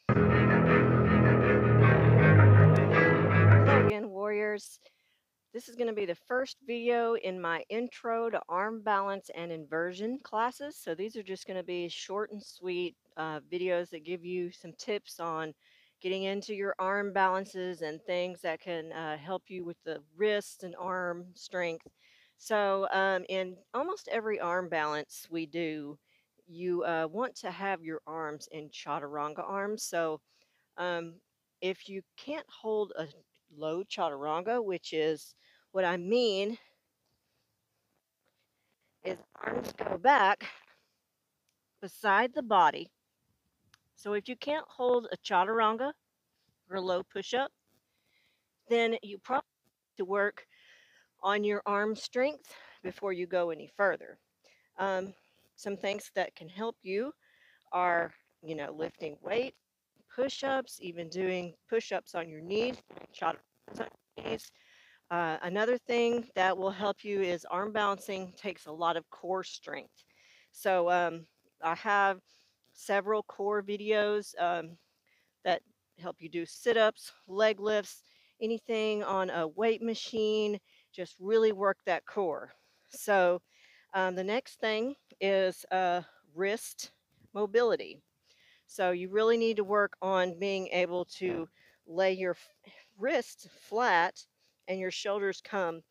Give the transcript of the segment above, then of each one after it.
Hello again, warriors. This is going to be the first video in my intro to arm balance and inversion classes. So these are just going to be short and sweet videos that give you some tips on getting into your arm balances and things that can help you with the wrist and arm strength. So in almost every arm balance we do, you want to have your arms in chaturanga arms. So um, if you can't hold a low chaturanga, which is what I mean is arms go back beside the body. So if you can't hold a chaturanga or a low push up, then you probably need to work on your arm strength before you go any further. Um, some things that can help you are, lifting weight, push ups, even doing push ups on your knees, chaturangas on your knees. Another thing that will help you is arm balancing takes a lot of core strength. So I have several core videos that help you do sit ups, leg lifts, anything on a weight machine, just really work that core. So the next thing is wrist mobility. So you really need to work on being able to lay your wrist flat and your shoulders come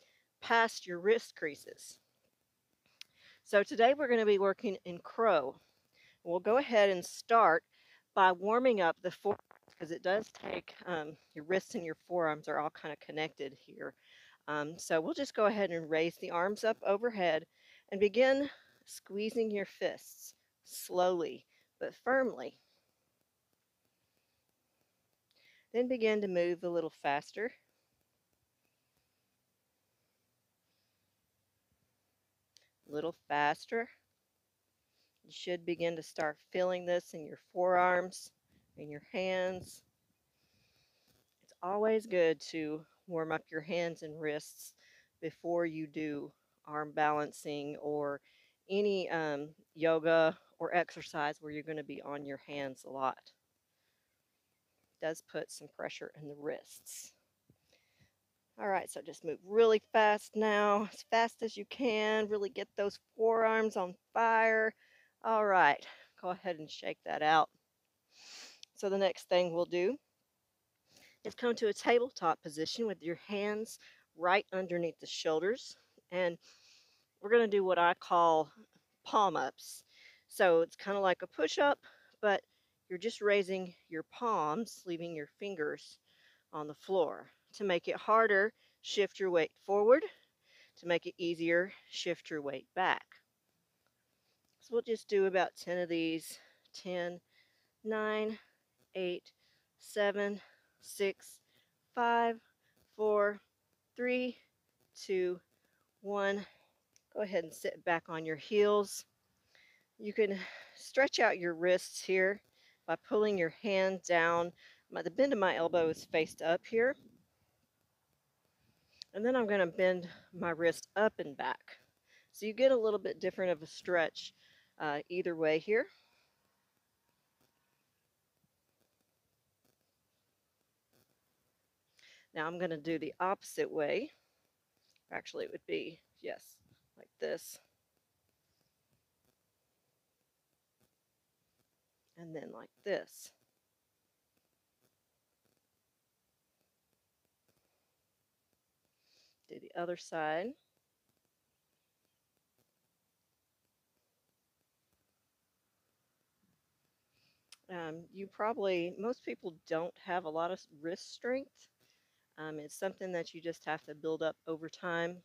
past your wrist creases. So today we're going to be working in crow. We'll go ahead and start by warming up the forearms because it does take your wrists and your forearms are all kind of connected here. So we'll just go ahead and raise the arms up overhead and begin squeezing your fists slowly but firmly. Then begin to move a little faster. A little faster. You should begin to start feeling this in your forearms, in your hands. It's always good to warm up your hands and wrists before you do arm balancing or any yoga or exercise where you're going to be on your hands a lot. It does put some pressure in the wrists. All right, so just move really fast now, as fast as you can. Really get those forearms on fire. All right, go ahead and shake that out. So the next thing we'll do is come to a tabletop position with your hands right underneath the shoulders. And we're going to do what I call palm ups. So it's kind of like a push up, but you're just raising your palms, leaving your fingers on the floor. To make it harder, shift your weight forward. To make it easier, shift your weight back. So we'll just do about 10 of these. 10, 9, 8, 7, 6, 5, 4, 3, 2, 1. Go ahead and sit back on your heels. You can stretch out your wrists here by pulling your hand down. The bend of my elbow is faced up here. And then I'm going to bend my wrist up and back. So you get a little bit different of a stretch either way here. Now I'm going to do the opposite way. Actually, it would be, yes, like this. And then like this. Do the other side. Most people don't have a lot of wrist strength. It's something that you just have to build up over time.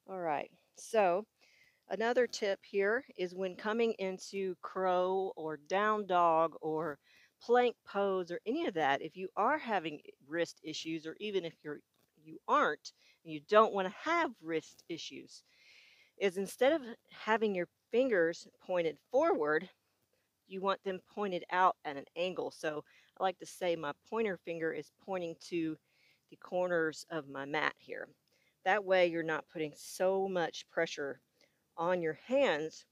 All right, so another tip here is when coming into crow or down dog or plank pose or any of that, if you are having wrist issues, or even if you aren't and you don't want to have wrist issues, is instead of having your fingers pointed forward, you want them pointed out at an angle. So I like to say my pointer finger is pointing to the corners of my mat here. That way you're not putting so much pressure on your hands,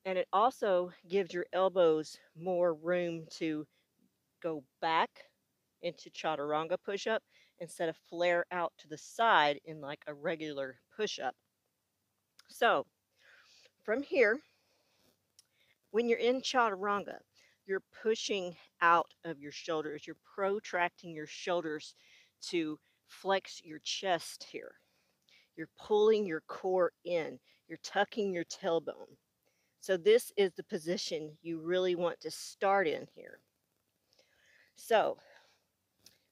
and it also gives your elbows more room to go back into chaturanga push-up instead of flare out to the side in like a regular push-up. So from here, when you're in chaturanga, you're pushing out of your shoulders. You're protracting your shoulders to flex your chest here. You're pulling your core in. You're tucking your tailbone. So this is the position you really want to start in here. So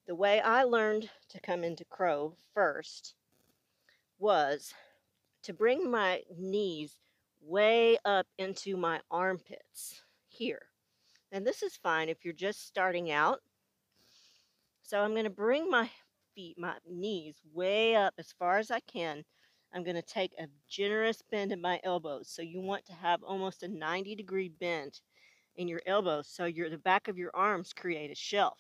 the way I learned to come into crow first was to bring my knees way up into my armpits here. And this is fine if you're just starting out. So I'm going to bring my feet, my knees way up as far as I can. I'm going to take a generous bend in my elbows. So you want to have almost a 90-degree bend in your elbows so the back of your arms create a shelf.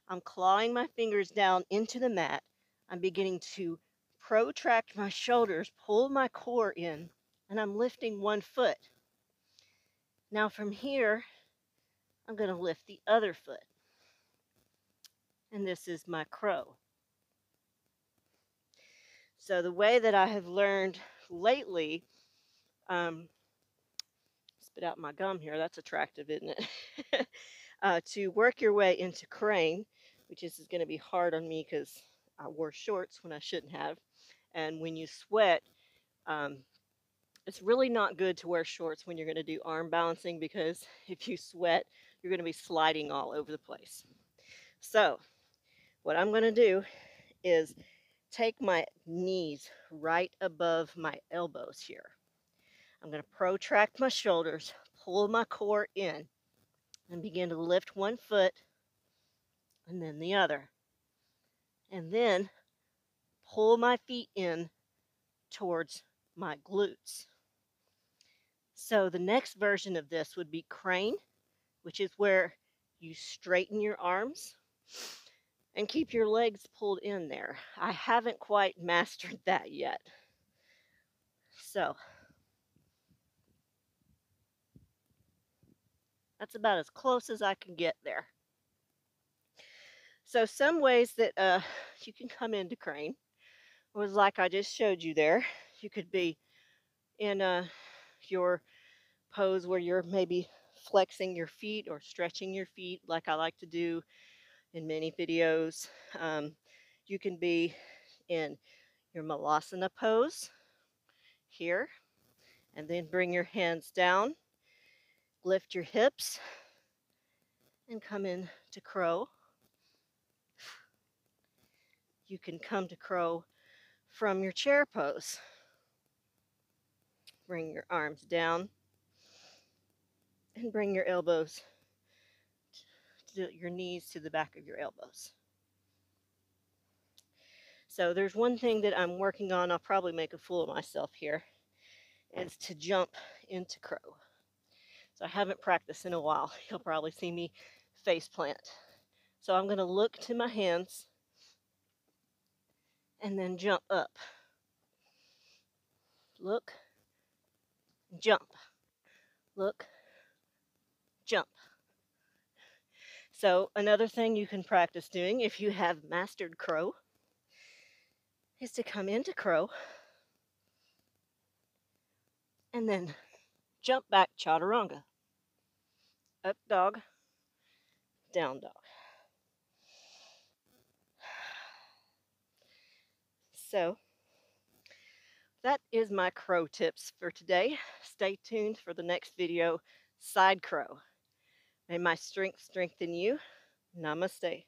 I'm clawing my fingers down into the mat. I'm beginning to protract my shoulders, pull my core in, and I'm lifting one foot. Now from here, I'm going to lift the other foot. And this is my crow. So the way that I have learned lately, spit out my gum here, that's attractive, isn't it? To work your way into crane, which is going to be hard on me because I wore shorts when I shouldn't have. And when you sweat, it's really not good to wear shorts when you're going to do arm balancing, because if you sweat, you're going to be sliding all over the place. So what I'm going to do is take my knees right above my elbows here. I'm going to protract my shoulders, pull my core in, and begin to lift one foot and then the other. And then pull my feet in towards my glutes. So the next version of this would be crane, which is where you straighten your arms and keep your legs pulled in there. I haven't quite mastered that yet. So that's about as close as I can get there. So some ways that you can come into crane was like I just showed you there. You could be in your pose where you're maybe flexing your feet or stretching your feet like I like to do in many videos. You can be in your malasana pose here, and then bring your hands down, lift your hips, and come in to crow. You can come to crow from your chair pose. Bring your arms down and bring your elbows to your knees to the back of your elbows. So there's one thing that I'm working on. I'll probably make a fool of myself here, is to jump into crow. So I haven't practiced in a while. You'll probably see me face plant. So I'm going to look to my hands and then jump up. Look, jump. Look, jump. So another thing you can practice doing if you have mastered crow is to come into crow and then jump back chaturanga. Up dog, down dog. So that is my crow tips for today. Stay tuned for the next video, side crow. May my strength strengthen you. Namaste.